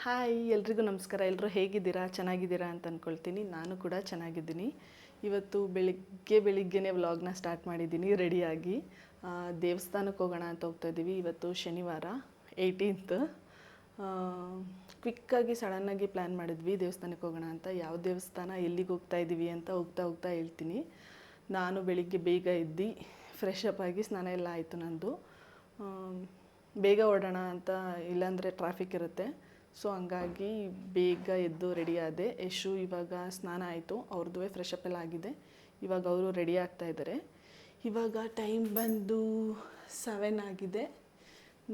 Hi ಎಲ್ರಿಗೂ ನಮಸ್ಕಾರ. ಎಲ್ಲರೂ ಹೇಗಿದ್ದೀರಾ? ಚೆನ್ನಾಗಿದ್ದೀರಾ ಅಂತ ಅಂದ್ಕೊಳ್ತೀನಿ. ನಾನು ಕೂಡ ಚೆನ್ನಾಗಿದ್ದೀನಿ. ಇವತ್ತು ಬೆಳಿಗ್ಗೆನೇ ವ್ಲಾಗ್ನ ಸ್ಟಾರ್ಟ್ ಮಾಡಿದ್ದೀನಿ ರೆಡಿಯಾಗಿ. ದೇವಸ್ಥಾನಕ್ಕೆ ಹೋಗೋಣ ಅಂತ ಹೋಗ್ತಾ ಇದ್ದೀವಿ. ಇವತ್ತು ಶನಿವಾರ 18th. ಕ್ವಿಕ್ಕಾಗಿ ಸಡನ್ನಾಗಿ ಪ್ಲ್ಯಾನ್ ಮಾಡಿದ್ವಿ ದೇವಸ್ಥಾನಕ್ಕೆ ಹೋಗೋಣ ಅಂತ. ಯಾವ ದೇವಸ್ಥಾನ, ಎಲ್ಲಿಗೆ ಹೋಗ್ತಾ ಇದ್ದೀವಿ ಅಂತ ಹೋಗ್ತಾ ಹೇಳ್ತೀನಿ. ನಾನು ಬೆಳಿಗ್ಗೆ ಬೇಗ ಎದ್ದು ಫ್ರೆಶ್ ಅಪ್ ಆಗಿ ಸ್ನಾನ ಎಲ್ಲ ಆಯಿತು ನಂದು. ಬೇಗ ಓಡೋಣ ಅಂತ, ಇಲ್ಲಾಂದರೆ ಟ್ರಾಫಿಕ್ ಇರುತ್ತೆ. ಸೊ ಹಂಗಾಗಿ ಬೇಗ ಎದ್ದು ರೆಡಿ ಆದೆ. ಯಶು ಇವಾಗ ಸ್ನಾನ ಆಯಿತು, ಅವ್ರದ್ದು ಫ್ರೆಶ್ ಅಪ್ ಎಲ್ಲ ಆಗಿದೆ. ಇವಾಗ ಅವರು ರೆಡಿ ಆಗ್ತಾಯಿದ್ದಾರೆ. ಇವಾಗ ಟೈಮ್ ಬಂದು 7 ಆಗಿದೆ.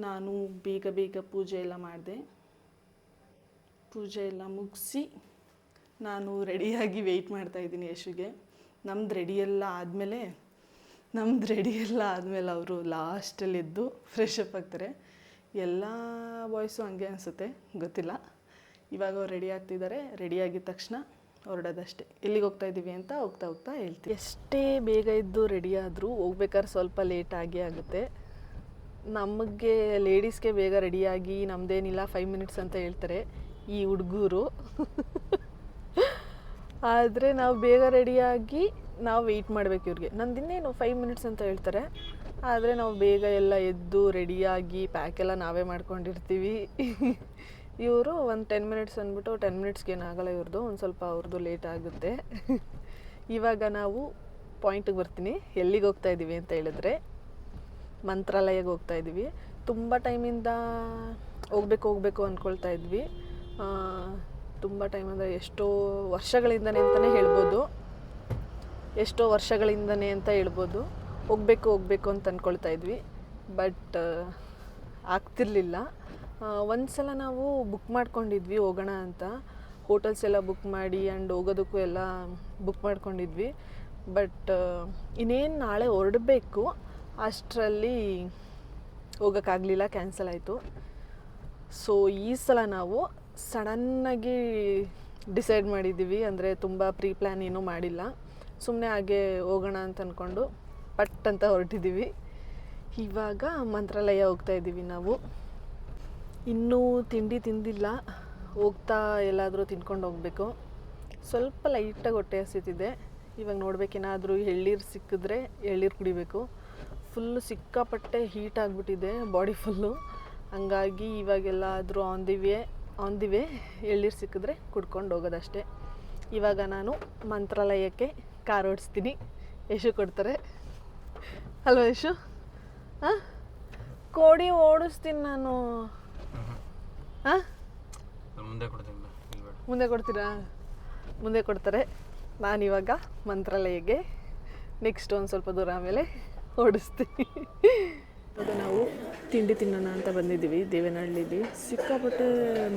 ನಾನು ಬೇಗ ಪೂಜೆ ಎಲ್ಲ ಮಾಡಿದೆ. ಪೂಜೆ ಎಲ್ಲ ಮುಗಿಸಿ ನಾನು ರೆಡಿಯಾಗಿ ವೆಯ್ಟ್ ಮಾಡ್ತಾಯಿದ್ದೀನಿ ಯಶುಗೆ. ನಮ್ದು ರೆಡಿ ಎಲ್ಲ ಆದಮೇಲೆ ಅವರು ಲಾಸ್ಟಲ್ಲಿ ಎದ್ದು ಫ್ರೆಶ್ ಅಪ್ ಆಗ್ತಾರೆ. ಎಲ್ಲ ಬಾಯ್ಸು ಹಂಗೆ ಅನಿಸುತ್ತೆ, ಗೊತ್ತಿಲ್ಲ. ಇವಾಗ ಅವ್ರು ರೆಡಿ ಆಗ್ತಿದ್ದಾರೆ. ರೆಡಿ ಆಗಿದ ತಕ್ಷಣ ಹೊರಡೋದಷ್ಟೇ. ಎಲ್ಲಿಗೆ ಹೋಗ್ತಾ ಇದ್ದೀವಿ ಅಂತ ಹೋಗ್ತಾ ಹೇಳ್ತೀವಿ. ಎಷ್ಟೇ ಬೇಗ ಇದ್ದು ರೆಡಿ ಆದರೂ ಹೋಗ್ಬೇಕಾದ್ರೆ ಸ್ವಲ್ಪ ಲೇಟ್ ಆಗುತ್ತೆ. ನಮಗೆ ಲೇಡೀಸ್ಗೆ ಬೇಗ ರೆಡಿಯಾಗಿ ನಮ್ಮದೇನಿಲ್ಲ 5 ಮಿನಿಟ್ಸ್ ಅಂತ ಹೇಳ್ತಾರೆ ಈ ಹುಡುಗರು. ಆದರೆ ನಾವು ಬೇಗ ರೆಡಿಯಾಗಿ ನಾವು ವೆಯ್ಟ್ ಮಾಡಬೇಕು ಇವ್ರಿಗೆ. ನಂದಿನ್ನೇನು 5 ಮಿನಿಟ್ಸ್ ಅಂತ ಹೇಳ್ತಾರೆ, ಆದರೆ ನಾವು ಬೇಗ ಎಲ್ಲ ಎದ್ದು ರೆಡಿಯಾಗಿ ಪ್ಯಾಕೆಲ್ಲ ನಾವೇ ಮಾಡ್ಕೊಂಡಿರ್ತೀವಿ. ಇವರು ಒಂದು 10 ಮಿನಿಟ್ಸ್ ಅಂದ್ಬಿಟ್ಟು 10 ಮಿನಿಟ್ಸ್ಗೆ ಏನಾಗಲ್ಲ ಇವ್ರದ್ದು, ಒಂದು ಸ್ವಲ್ಪ ಅವ್ರದ್ದು ಲೇಟ್ ಆಗುತ್ತೆ. ಇವಾಗ ನಾವು ಪಾಯಿಂಟಿಗೆ ಬರ್ತೀನಿ. ಎಲ್ಲಿಗೆ ಹೋಗ್ತಾ ಇದ್ದೀವಿ ಅಂತ ಹೇಳಿದ್ರೆ ಮಂತ್ರಾಲಯಕ್ಕೆ ಹೋಗ್ತಾ ಇದ್ದೀವಿ. ತುಂಬ ಟೈಮಿಂದ ಹೋಗ್ಬೇಕು ಅಂದ್ಕೊಳ್ತಾ ಇದ್ವಿ. ತುಂಬ ಟೈಮ್ ಅಂದರೆ ಎಷ್ಟೋ ವರ್ಷಗಳಿಂದನೇ ಅಂತ ಹೇಳ್ಬೋದು. ಹೋಗ್ಬೇಕು ಅಂತ ಅಂದ್ಕೊಳ್ತಾ ಇದ್ವಿ. ಬಟ್ ಆಗ್ತಿರ್ಲಿಲ್ಲ. ಒಂದು ಸಲ ನಾವು ಬುಕ್ ಮಾಡ್ಕೊಂಡಿದ್ವಿ ಹೋಗೋಣ ಅಂತ. ಹೋಟೆಲ್ಸ್ ಎಲ್ಲ ಬುಕ್ ಮಾಡಿ ಆ್ಯಂಡ್ ಹೋಗೋದಕ್ಕೂ ಎಲ್ಲ ಬುಕ್ ಮಾಡ್ಕೊಂಡಿದ್ವಿ. ಬಟ್ ಇನ್ನೇನು ನಾಳೆ ಹೊರಡಬೇಕು, ಅಷ್ಟರಲ್ಲಿ ಹೋಗೋಕ್ಕಾಗಲಿಲ್ಲ, ಕ್ಯಾನ್ಸಲ್ ಆಯಿತು. ಸೊ ಈ ಸಲ ನಾವು ಸಡನ್ನಾಗಿ ಡಿಸೈಡ್ ಮಾಡಿದ್ದೀವಿ. ಅಂದರೆ ತುಂಬ ಪ್ರೀ ಪ್ಲ್ಯಾನ್ ಏನೂ ಮಾಡಿಲ್ಲ, ಸುಮ್ಮನೆ ಹಾಗೆ ಹೋಗೋಣ ಅಂತ ಅಂದ್ಕೊಂಡು ಪಟ್ ಅಂತ ಹೊರಟಿದ್ದೀವಿ. ಇವಾಗ ಮಂತ್ರಾಲಯ ಹೋಗ್ತಾ ಇದ್ದೀವಿ ನಾವು. ಇನ್ನೂ ತಿಂಡಿ ತಿಂದಿಲ್ಲ, ಹೋಗ್ತಾ ಎಲ್ಲಾದರೂ ತಿನ್ಕೊಂಡು ಹೋಗಬೇಕು. ಸ್ವಲ್ಪ ಲೈಟಾಗಿ ಹೊಟ್ಟೆ ಹಸಿತಿದೆ. ಇವಾಗ ನೋಡಬೇಕೇನಾದರೂ ಎಳ್ನೀರು ಸಿಕ್ಕಿದ್ರೆ ಎಳ್ನೀರು ಕುಡಿಬೇಕು. ಫುಲ್ಲು ಸಿಕ್ಕಾಪಟ್ಟೆ ಹೀಟ್ ಆಗಿಬಿಟ್ಟಿದೆ ಬಾಡಿ ಫುಲ್ಲು. ಹಂಗಾಗಿ ಇವಾಗೆಲ್ಲಾದರೂ ಆನ್ ದಿ ವೇ ಎಳ್ನೀರು ಸಿಕ್ಕಿದ್ರೆ ಕುಡ್ಕೊಂಡು ಹೋಗೋದಷ್ಟೇ. ಇವಾಗ ನಾನು ಮಂತ್ರಾಲಯಕ್ಕೆ ಕಾರ್ ಓಡಿಸ್ತೀನಿ. ಯಶು ಕೊಡ್ತಾರೆ ಅಲ್ವಾ ಯಶು? ಕೋಡಿ ಓಡಿಸ್ತೀನಿ ನಾನು. ಮುಂದೆ ಕೊಡ್ತೀರಾ? ಮುಂದೆ ಕೊಡ್ತಾರೆ. ನಾನಿವಾಗ ಮಂತ್ರಾಲಯಕ್ಕೆ ನೆಕ್ಸ್ಟ್ ಒಂದು ಸ್ವಲ್ಪ ದೂರ ಆಮೇಲೆ ಓಡಿಸ್ತೀನಿ. ಇವಾಗ ನಾವು ತಿಂಡಿ ತಿನ್ನೋಣ ಅಂತ ಬಂದಿದ್ದೀವಿ ದೇವನಹಳ್ಳಿಲಿ. ಸಿಕ್ಕಾಪಟ್ಟೆ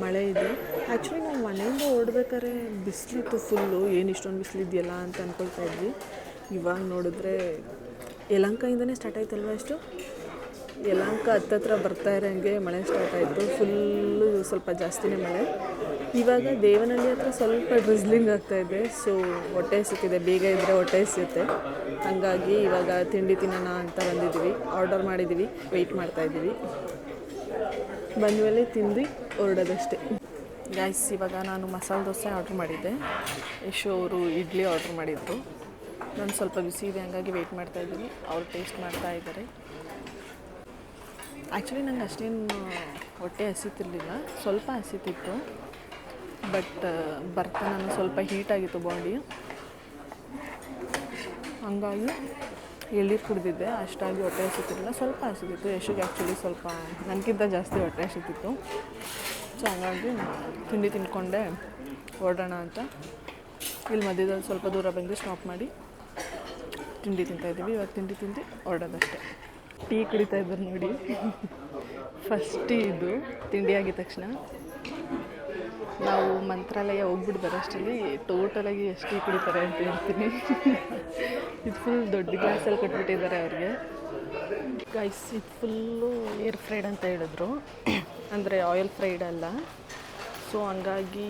ಮಳೆ ಇದೆ. ಆ್ಯಕ್ಚುಲಿ ನಾವು ಮನೆಯಿಂದ ಓಡಬೇಕಾದ್ರೆ ಬಿಸಿಲಿತ್ತು ಫುಲ್ಲು. ಏನು ಇಷ್ಟೊಂದು ಬಿಸಿಲಿದೆಯಲ್ಲ ಅಂತ ಅಂದ್ಕೊಳ್ತಾ ಇದ್ವಿ. ಇವಾಗ ನೋಡಿದ್ರೆ ಯಲಹಂಕದಿಂದನೇ ಸ್ಟಾರ್ಟ್ ಆಯ್ತಲ್ವ? ಯಲಹಂಕ ಹತ್ತತ್ರ ಬರ್ತಾ ಇರೋಂಗೆ ಮಳೆ ಸ್ಟಾರ್ಟ್ ಆಯಿತು. ಫುಲ್ಲು ಸ್ವಲ್ಪ ಜಾಸ್ತಿನೇ ಮಳೆ. ಇವಾಗ ದೇವನಹಳ್ಳಿ ಹತ್ರ ಸ್ವಲ್ಪ ಡ್ರಿಸ್ಲಿಂಗ್ ಆಗ್ತಾಯಿದೆ. ಸೊ ಹೊಟ್ಟೆ ಹಸಿತಿದೆ, ಬೇಗ ಇದ್ದರೆ ಹೊಟ್ಟೆ ಹಸಿಯುತ್ತೆ. ಹಾಗಾಗಿ ಇವಾಗ ತಿಂಡಿ ತಿನ್ನೋಣ ಅಂತ ಬಂದಿದ್ದೀವಿ. ಆರ್ಡರ್ ಮಾಡಿದ್ದೀವಿ, ವೆಯ್ಟ್ ಮಾಡ್ತಾಯಿದ್ದೀವಿ. ಬಂದಮೇಲೆ ತಿಂದು ಹೊರಡೋದಷ್ಟೇ. ಗೈಸ್, ಇವಾಗ ನಾನು ಮಸಾಲೆ ದೋಸೆ ಆರ್ಡ್ರ್ ಮಾಡಿದ್ದೆ. ಯಶು ಅವರು ಇಡ್ಲಿ ಆರ್ಡ್ರ್ ಮಾಡಿದ್ರು. ನಾನು ಸ್ವಲ್ಪ ಬಿಸಿ ಇದೆ, ಹಂಗಾಗಿ ವೆಯ್ಟ್ ಮಾಡ್ತಾಯಿದ್ದೀನಿ. ಅವ್ರು ಟೇಸ್ಟ್ ಮಾಡ್ತಾ ಇದ್ದಾರೆ. ಆ್ಯಕ್ಚುಲಿ ನಂಗೆ ಅಷ್ಟೇನು ಹೊಟ್ಟೆ ಹಸಿತಿರ್ಲಿಲ್ಲ, ಸ್ವಲ್ಪ ಹಸಿತಿತ್ತು. ಬಟ್ ಬರ್ತಾ ನಾನು ಸ್ವಲ್ಪ ಹೀಟಾಗಿತ್ತು ಬಾಡಿ, ಹಂಗಾಗಿ ಎಳ್ನೀರು ಕುಡಿದಿದ್ದೆ. ಅಷ್ಟಾಗಿ ಹೊಟ್ಟೆ ಹಸಿತಿರಲಿಲ್ಲ, ಸ್ವಲ್ಪ ಹಸಿತಿತ್ತು. ಯಶುಗೆ ಆ್ಯಕ್ಚುಲಿ ಸ್ವಲ್ಪ ನನಗಿಂತ ಜಾಸ್ತಿ ಹೊಟ್ಟೆ ಹಸಿತಿತ್ತು. ಸೊ ಹಂಗಾಗಿ ತಿಂಡಿ ತಿಂದ್ಕೊಂಡೆ ಹೊರಡೋಣ ಅಂತ ಇಲ್ಲಿ ಮಧ್ಯದಲ್ಲಿ ಸ್ವಲ್ಪ ದೂರ ಬಂದು ಸ್ಟಾಪ್ ಮಾಡಿ ತಿಂಡಿ ತಿಂತಾಯಿದ್ದೀವಿ. ಇವಾಗ ತಿಂಡಿ ತಿಂದು ಹೊರಡೋದಷ್ಟೇ. ಟೀ ಕುಡಿತಾ ಇದ್ದಾರೆ ನೋಡಿ. ಫಸ್ಟ್ ಟೀ ಇದು ತಿಂಡಿ ಆಗಿದ ತಕ್ಷಣ. ನಾವು ಮಂತ್ರಾಲಯ ಹೋಗ್ಬಿಟ್ಟು ಬರೋಷ್ಟರಲ್ಲಿ ಟೋಟಲಾಗಿ ಎಷ್ಟು ಟೀ ಕುಡಿತಾರೆ ಅಂತ ಹೇಳ್ತೀನಿ. ಇದು ಫುಲ್ ದೊಡ್ಡ ಗ್ಲಾಸಲ್ಲಿ ಕೊಟ್ಬಿಟ್ಟಿದ್ದಾರೆ ಅವ್ರಿಗೆ. ಗೈಸ್, ಇದು ಫುಲ್ಲು ಏರ್ ಫ್ರೈಡ್ ಅಂತ ಹೇಳಿದ್ರು, ಅಂದರೆ ಆಯಿಲ್ ಫ್ರೈಡ್ ಅಲ್ಲ. ಸೊ ಹಂಗಾಗಿ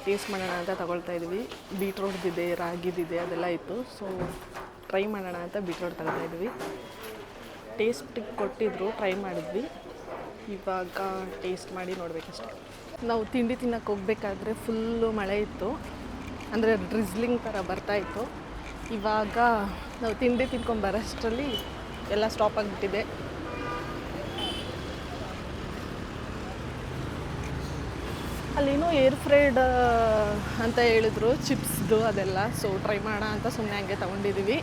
ಟೇಸ್ಟ್ ಮಾಡೋಣ ಅಂತ ತಗೊಳ್ತಾ ಇದ್ವಿ. ಬೀಟ್ರೋಟ್ದಿದೆ, ರಾಗಿದಿದೆ, ಅದೆಲ್ಲ ಇತ್ತು. ಸೊ ಟ್ರೈ ಮಾಡೋಣ ಅಂತ ಬೀಟ್ರೋಟ್ ತಗೊಳ್ತಾ ಇದ್ವಿ. ಟೇಸ್ಟಿಗೆ ಕೊಟ್ಟಿದ್ರು, ಟ್ರೈ ಮಾಡಿದ್ವಿ. ಇವಾಗ ಟೇಸ್ಟ್ ಮಾಡಿ ನೋಡಬೇಕಷ್ಟೆ. ನಾವು ತಿಂಡಿ ತಿನ್ನಕ್ಕೆ ಹೋಗ್ಬೇಕಾದ್ರೆ ಫುಲ್ಲು ಮಳೆ ಇತ್ತು, ಅಂದರೆ ಡ್ರಿಸ್ಲಿಂಗ್ ಥರ ಬರ್ತಾಯಿತ್ತು. ಇವಾಗ ನಾವು ತಿಂಡಿ ತಿನ್ಕೊಂಡು ಬರೋಷ್ಟರಲ್ಲಿ ಎಲ್ಲ ಸ್ಟಾಪ್ ಆಗಿಬಿಟ್ಟಿದೆ. ಅಲ್ಲೇನೋ ಏರ್ ಫ್ರೈಡ್ ಅಂತ ಹೇಳಿದ್ರು, ಚಿಪ್ಸ್ದು ಅದೆಲ್ಲ. ಸೊ ಟ್ರೈ ಮಾಡೋಣ ಅಂತ ಸುಮ್ಮನೆ ಹಂಗೆ ತೊಗೊಂಡಿದ್ದೀವಿ.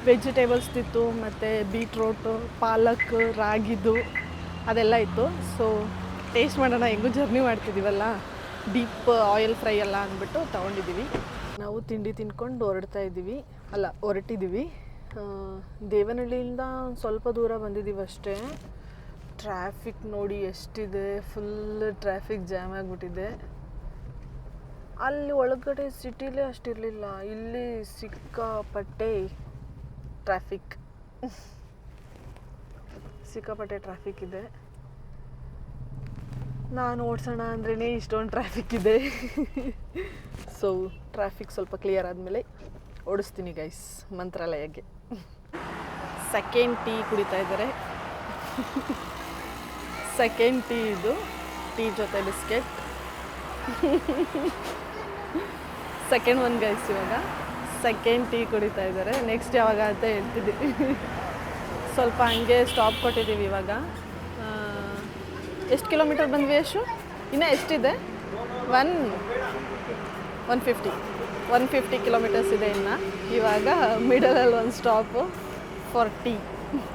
ವೆಜಿಟೇಬಲ್ಸ್ ಇತ್ತು, ಮತ್ತು ಬೀಟ್ರೋಟು, ಪಾಲಕ್, ರಾಗಿದು ಅದೆಲ್ಲ ಇತ್ತು. ಸೊ ಟೇಸ್ಟ್ ಮಾಡೋಣ, ಹೆಂಗೂ ಜರ್ನಿ ಮಾಡ್ತಿದ್ದೀವಲ್ಲ, ಡೀಪ್ ಆಯಿಲ್ ಫ್ರೈ ಎಲ್ಲ ಅಂದ್ಬಿಟ್ಟು ತೊಗೊಂಡಿದ್ದೀವಿ. ನಾವು ತಿಂಡಿ ತಿನ್ಕೊಂಡು ಹೊರಟಿದ್ದೀವಿ. ದೇವನಹಳ್ಳಿಯಿಂದ ಸ್ವಲ್ಪ ದೂರ ಬಂದಿದ್ದೀವಿ ಅಷ್ಟೇ. ಟ್ರಾಫಿಕ್ ನೋಡಿ ಎಷ್ಟಿದೆ, ಫುಲ್ ಟ್ರಾಫಿಕ್ ಜಾಮ್ ಆಗಿಬಿಟ್ಟಿದೆ. ಅಲ್ಲಿ ಒಳಗಡೆ ಸಿಟಿಲೇ ಅಷ್ಟಿರಲಿಲ್ಲ, ಇಲ್ಲಿ ಸಿಕ್ಕಾಪಟ್ಟೆ ಟ್ರಾಫಿಕ್ ಇದೆ. ನಾನು ಓಡಿಸೋಣ ಅಂದ್ರೇ ಇಷ್ಟೊಂದು ಟ್ರಾಫಿಕ್ ಇದೆ. ಸೊ ಟ್ರಾಫಿಕ್ ಸ್ವಲ್ಪ ಕ್ಲಿಯರ್ ಆದಮೇಲೆ ಓಡಿಸ್ತೀನಿ ಗೈಸ್ ಮಂತ್ರಾಲಯಕ್ಕೆ. ಸೆಕೆಂಡ್ ಟೀ ಕುಡಿತಾ ಇದ್ದಾರೆ. ಸೆಕೆಂಡ್ ಟೀ ಇದು, ಟೀ ಜೊತೆ ಬಿಸ್ಕೆಟ್. ಸೆಕೆಂಡ್ ಒನ್ ಗೈಸ್, ಇವಾಗ ಸೆಕೆಂಡ್ ಟೀ ಕುಡಿತಾ ಇದ್ದಾರೆ. ನೆಕ್ಸ್ಟ್ ಯಾವಾಗ ಅಂತ ಹೇಳ್ತಿದ್ದೀವಿ. ಸ್ವಲ್ಪ ಹಂಗೆ ಸ್ಟಾಪ್ ಕೊಟ್ಟಿದ್ದೀವಿ. ಇವಾಗ ಎಷ್ಟು ಕಿಲೋಮೀಟರ್ ಬಂದ್ವಿ? ಎಷ್ಟು ಇನ್ನೂ ಎಷ್ಟಿದೆ? 150 ಕಿಲೋಮೀಟರ್ಸ್ ಇದೆ ಇನ್ನು. ಇವಾಗ ಮಿಡಲಲ್ಲಿ ಒಂದು ಸ್ಟಾಪು ಫಾರ್ ಟೀ.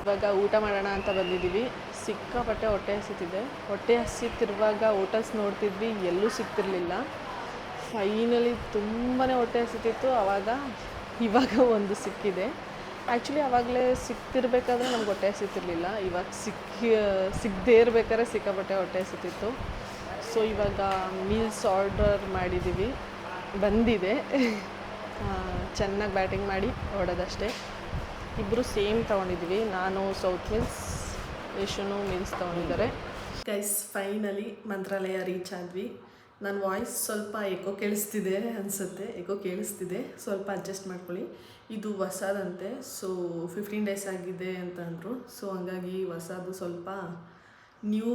ಇವಾಗ ಊಟ ಮಾಡೋಣ ಅಂತ ಬಂದಿದ್ದೀವಿ. ಸಿಕ್ಕಾಪಟ್ಟೆ ಹೊಟ್ಟೆ ಹಸಿತಿರುವಾಗ ಹೋಟೆಲ್ಸ್ ನೋಡ್ತಿದ್ವಿ, ಎಲ್ಲೂ ಸಿಗ್ತಿರ್ಲಿಲ್ಲ. ಫೈನಲಿ ತುಂಬಾ ಹೊಟ್ಟೆ ಹಸಿತಿತ್ತು. ಇವಾಗ ಒಂದು ಸಿಕ್ಕಿದೆ. ಆ್ಯಕ್ಚುಲಿ ಆವಾಗಲೇ ಸಿಕ್ತಿರ್ಬೇಕಾದ್ರೆ ನಮ್ಗೆ ಹೊಟ್ಟೆ ಹಸಿತಿರ್ಲಿಲ್ಲ. ಇವಾಗ ಸಿಗದೇ ಇರ್ಬೇಕಾದ್ರೆ ಸಿಕ್ಕಾಪಟ್ಟೆ ಹೊಟ್ಟೆ ಹಸಿತಿತ್ತು. ಸೊ ಇವಾಗ ಮೀಲ್ಸ್ ಆರ್ಡರ್ ಮಾಡಿದ್ದೀವಿ, ಬಂದಿದೆ. ಚೆನ್ನಾಗಿ ಬ್ಯಾಟಿಂಗ್ ಮಾಡಿ ಹೊಡೋದಷ್ಟೇ. ಇಬ್ಬರು ಸೇಮ್ ತೊಗೊಂಡಿದ್ದೀವಿ. ನಾನು ಸೌತ್ ಮೀಲ್ಸ್, ಯಶುನು ಮೀಲ್ಸ್ ತೊಗೊಂಡಿದ್ದಾರೆ. ಗೈಸ್ ಫೈನಲಿ ಮಂತ್ರಾಲಯ ರೀಚ್ ಆದ್ವಿ. ನನ್ನ ವಾಯ್ಸ್ ಸ್ವಲ್ಪ ಕೇಳಿಸ್ತಿದೆ ಅನಿಸುತ್ತೆ, ಕೇಳಿಸ್ತಿದೆ, ಸ್ವಲ್ಪ ಅಡ್ಜಸ್ಟ್ ಮಾಡ್ಕೊಳ್ಳಿ. ಇದು ಹೊಸದಂತೆ, ಸೊ 15 ಡೇಸ್ ಆಗಿದೆ ಅಂತ ಅಂದರು. ಸೊ ಹಂಗಾಗಿ ಹೊಸದು ಸ್ವಲ್ಪ ನ್ಯೂ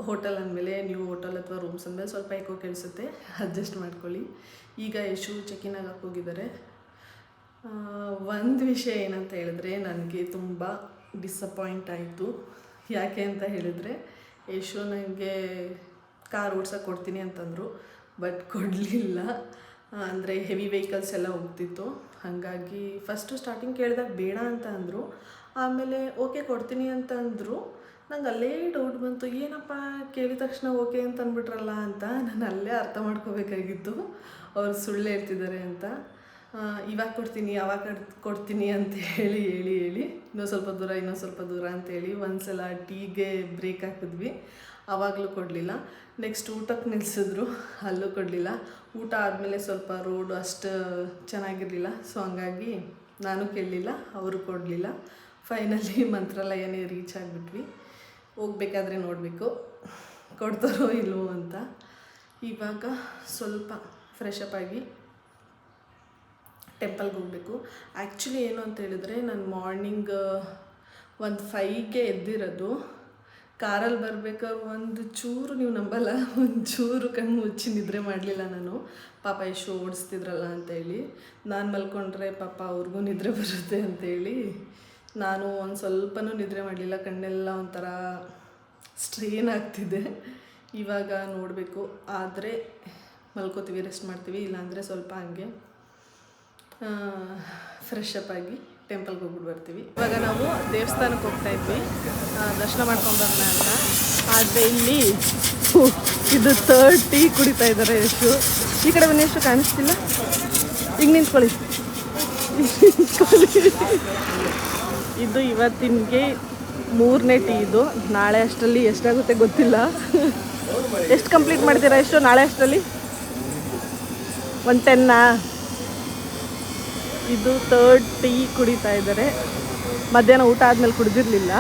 ಹೋಟೆಲ್ ಅಂದಮೇಲೆ, ನ್ಯೂ ಹೋಟೆಲ್ ಅಥವಾ ರೂಮ್ಸ್ ಅಂದಮೇಲೆ ಸ್ವಲ್ಪ ಕೇಳಿಸುತ್ತೆ, ಅಡ್ಜಸ್ಟ್ ಮಾಡ್ಕೊಳ್ಳಿ. ಈಗ ಯಶು ಚೆಕ್ಕಿನ್ ಆಗಕ್ಕೆ ಹೋಗಿದ್ದಾರೆ. ಒಂದು ವಿಷಯ ಏನಂತ ಹೇಳಿದ್ರೆ, ನನಗೆ ತುಂಬ ಡಿಸಪಾಯಿಂಟ್ ಆಯಿತು. ಯಾಕೆ ಅಂತ ಹೇಳಿದರೆ, ಯಶು ನನಗೆ ಕಾರ್ ಓಡ್ಸೋಕೆ ಕೊಡ್ತೀನಿ ಅಂತಂದರು, ಬಟ್ ಕೊಡಲಿಲ್ಲ. ಅಂದರೆ ಹೆವಿ ವೆಹಿಕಲ್ಸ್ ಎಲ್ಲ ಹೋಗ್ತಿತ್ತು. ಹಾಗಾಗಿ ಫಸ್ಟು ಸ್ಟಾರ್ಟಿಂಗ್ ಕೇಳಿದಾಗ ಬೇಡ ಅಂತ ಅಂದರು. ಆಮೇಲೆ ಓಕೆ ಕೊಡ್ತೀನಿ ಅಂತ ಅಂದರು. ನಂಗೆ ಅಲ್ಲೇ ಡೌಟ್ ಬಂತು, ಏನಪ್ಪ ಕೇಳಿದ ತಕ್ಷಣ ಓಕೆ ಅಂತ ಅಂದ್ಬಿಟ್ರಲ್ಲ ಅಂತ. ನಾನು ಅಲ್ಲೇ ಅರ್ಥ ಮಾಡ್ಕೋಬೇಕಾಗಿತ್ತು ಅವ್ರು ಸುಳ್ಳು ಹೇಳ್ತಿದ್ದಾರೆ ಅಂತ. ಇವಾಗ ಕೊಡ್ತೀನಿ, ಯಾವಾಗ ಕೊಡ್ತೀನಿ ಅಂತ ಹೇಳಿ ಇನ್ನೂ ಸ್ವಲ್ಪ ದೂರ ಅಂತೇಳಿ ಒಂದು ಸಲ ಟೀಗೆ ಬ್ರೇಕ್ ಹಾಕಿದ್ವಿ, ಆವಾಗಲೂ ಕೊಡಲಿಲ್ಲ. ನೆಕ್ಸ್ಟ್ ಊಟಕ್ಕೆ ನಿಲ್ಲಿಸಿದ್ರು, ಅಲ್ಲೂ ಕೊಡಲಿಲ್ಲ. ಊಟ ಆದಮೇಲೆ ಸ್ವಲ್ಪ ರೋಡು ಅಷ್ಟು ಚೆನ್ನಾಗಿರಲಿಲ್ಲ. ಸೊ ಹಂಗಾಗಿ ನಾನು ಕೇಳಲಿಲ್ಲ, ಅವರು ಕೊಡಲಿಲ್ಲ. ಫೈನಲಿ ಮಂತ್ರಾಲಯನೇ ರೀಚ್ ಆಗಿಬಿಟ್ವಿ. ಹೋಗ್ಬೇಕಾದ್ರೆ ನೋಡಬೇಕು ಕೊಡ್ತಾರೋ ಇಲ್ವೋ ಅಂತ. ಇವಾಗ ಸ್ವಲ್ಪ ಫ್ರೆಶ್ ಅಪ್ ಆಗಿ ಟೆಂಪಲ್ಗೆ ಹೋಗಬೇಕು. ಆ್ಯಕ್ಚುಲಿ ಏನು ಅಂತ ಹೇಳಿದ್ರೆ, ನಾನು ಮಾರ್ನಿಂಗ್ ಒಂದು 5ಗೆ ಎದ್ದಿರೋದು. ಕಾರಲ್ಲಿ ಬರ್ಬೇಕಾದ್ರೆ ಒಂದು ಚೂರು, ನೀವು ನಂಬಲ್ಲ, ಒಂದು ಚೂರು ಕಣ್ಣು ಮುಚ್ಚಿ ನಿದ್ರೆ ಮಾಡಲಿಲ್ಲ ನಾನು. ಪಾಪ ಎಷ್ಟು ಓಡಿಸ್ತಿದ್ರಲ್ಲ ಅಂತೇಳಿ. ನಾನು ಮಲ್ಕೊಂಡ್ರೆ ಪಾಪ ಅವ್ರಿಗೂ ನಿದ್ರೆ ಬರುತ್ತೆ ಅಂತೇಳಿ ನಾನು ಒಂದು ಸ್ವಲ್ಪನೂ ನಿದ್ರೆ ಮಾಡಲಿಲ್ಲ. ಕಣ್ಣೆಲ್ಲ ಒಂಥರ ಸ್ಟ್ರೇನ್ ಆಗ್ತಿದೆ. ಇವಾಗ ನೋಡಬೇಕು, ಆದರೆ ಮಲ್ಕೋತೀವಿ, ರೆಸ್ಟ್ ಮಾಡ್ತೀವಿ. ಇಲ್ಲಾಂದರೆ ಸ್ವಲ್ಪ ಹಂಗೆ ಫ್ರೆಶ್ ಅಪ್ ಆಗಿ ಟೆಂಪಲ್ಗೆ ಹೋಗ್ಬಿಟ್ಟು ಬರ್ತೀವಿ. ಇವಾಗ ನಾವು ದೇವಸ್ಥಾನಕ್ಕೆ ಹೋಗ್ತಾಯಿದ್ವಿ, ದರ್ಶನ ಮಾಡ್ಕೊಂಬರೋಣ ಅಂತ. ಆದರೆ ಇಲ್ಲಿ ಇದು 3rd ಟೀ ಕುಡಿತಾ ಇದ್ದಾರೆ ಎಷ್ಟು. ಈ ಕಡೆ ಬನ್ನಿ, ಎಷ್ಟು ಕಾಣಿಸ್ತಿಲ್ಲ. ಈಗ ನಿಂತ್ಕೊಳ್ಳಿ. ಇದು ಇವತ್ತಿನಗೆ 3ನೇ ಟೀ. ಇದು ನಾಳೆ ಅಷ್ಟರಲ್ಲಿ ಎಷ್ಟಾಗುತ್ತೆ ಗೊತ್ತಿಲ್ಲ. ಎಷ್ಟು ಕಂಪ್ಲೀಟ್ ಮಾಡ್ತೀರಾ? ಎಷ್ಟು ನಾಳೆ ಅಷ್ಟರಲ್ಲಿ? 110. ಇದು 3rd ಟೀ ಕುಡಿತಾ ಇದ್ದಾರೆ. ಮಧ್ಯಾಹ್ನ ಊಟ ಆದಮೇಲೆ ಕುಡಿದಿರಲಿಲ್ಲ,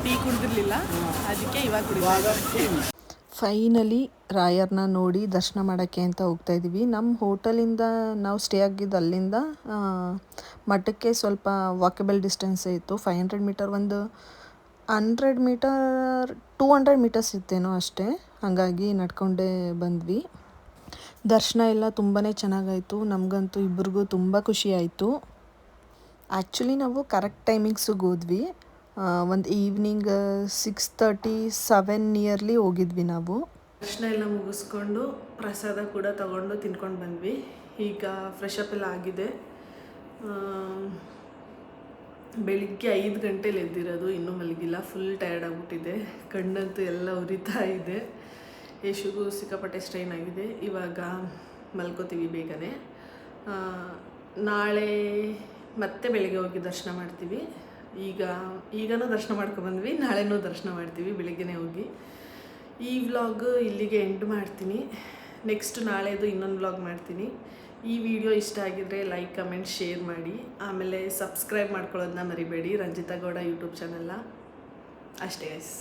ಟೀ ಕುಡಿದಿರಲಿಲ್ಲ, ಅದಕ್ಕೆ ಇವಾಗ ಕುಡಿತಾ ಇದ್ದಾರೆ. ಫೈನಲಿ ರಾಯರ್ನ ನೋಡಿ ದರ್ಶನ ಮಾಡೋಕ್ಕೆ ಅಂತ ಹೋಗ್ತಾ ಇದ್ದೀವಿ. ನಮ್ಮ ಹೋಟೆಲಿಂದ ನಾವು ಸ್ಟೇ ಆಗಿದ್ದು ಅಲ್ಲಿಂದ ಮಠಕ್ಕೆ ಸ್ವಲ್ಪ ವಾಕಬಲ್ ಡಿಸ್ಟೆನ್ಸೇ ಇತ್ತು. 500 ಮೀಟರ್, ಒಂದು 100 ಮೀಟರ್ 200 ಮೀಟರ್ಸ್ ಇತ್ತೇನೋ ಅಷ್ಟೇ, ಹಾಗಾಗಿ ನಡ್ಕೊಂಡೇ ಬಂದ್ವಿ. ದರ್ಶನ ಎಲ್ಲ ತುಂಬಾ ಚೆನ್ನಾಗಾಯಿತು. ನಮಗಂತೂ ಇಬ್ರಿಗೂ ತುಂಬ ಖುಷಿ ಆಯಿತು. ಆ್ಯಕ್ಚುಲಿ ನಾವು ಕರೆಕ್ಟ್ ಟೈಮಿಂಗ್ಸಿಗೆ ಹೋದ್ವಿ. ಒಂದು ಈವ್ನಿಂಗ್ 6:30 7 ನಿಯರ್ಲಿ ಹೋಗಿದ್ವಿ ನಾವು. ದರ್ಶನ ಎಲ್ಲ ಮುಗಿಸ್ಕೊಂಡು ಪ್ರಸಾದ ಕೂಡ ತಗೊಂಡು ತಿನ್ಕೊಂಡು ಬಂದ್ವಿ. ಈಗ ಫ್ರೆಶ್ ಅಪ್ ಎಲ್ಲ ಆಗಿದೆ. ಬೆಳಿಗ್ಗೆ 5 ಗಂಟೆಲಿ ಎದ್ದಿರೋದು, ಇನ್ನೂ ಮಲಗಿಲ್ಲ. ಫುಲ್ ಟಯರ್ಡ್ ಆಗಿಬಿಟ್ಟಿದೆ. ಕಣ್ಣಂತೂ ಎಲ್ಲ ಉರಿತಾ ಇದೆ. ಯಶುಗೂ ಸಿಕ್ಕಾಪಟ್ಟೆ ಸ್ಟ್ರೈನ್ ಆಗಿದೆ. ಇವಾಗ ಮಲ್ಕೋತೀವಿ ಬೇಗನೆ. ನಾಳೆ ಮತ್ತೆ ಬೆಳಿಗ್ಗೆ ಹೋಗಿ ದರ್ಶನ ಮಾಡ್ತೀವಿ. ಈಗನೂ ದರ್ಶನ ಮಾಡ್ಕೊಬಂದ್ವಿ, ನಾಳೆನೂ ದರ್ಶನ ಮಾಡ್ತೀವಿ ಬೆಳಿಗ್ಗೆನೇ ಹೋಗಿ. ಈ ವ್ಲಾಗ್ ಇಲ್ಲಿಗೆ ಎಂಡ್ ಮಾಡ್ತೀನಿ. ನೆಕ್ಸ್ಟ್ ನಾಳೆದು ಇನ್ನೊಂದು ವ್ಲಾಗ್ ಮಾಡ್ತೀನಿ. ಈ ವಿಡಿಯೋ ಇಷ್ಟ ಆಗಿದ್ರೆ ಲೈಕ್, ಕಮೆಂಟ್, ಶೇರ್ ಮಾಡಿ. ಆಮೇಲೆ ಸಬ್ಸ್ಕ್ರೈಬ್ ಮಾಡ್ಕೊಳ್ಳೋದನ್ನ ಮರಿಬೇಡಿ. ರಂಜಿತಾ ಗೌಡ ಯೂಟ್ಯೂಬ್ ಚಾನಲ್ನ. ಅಷ್ಟೇ ಗೈಸ್.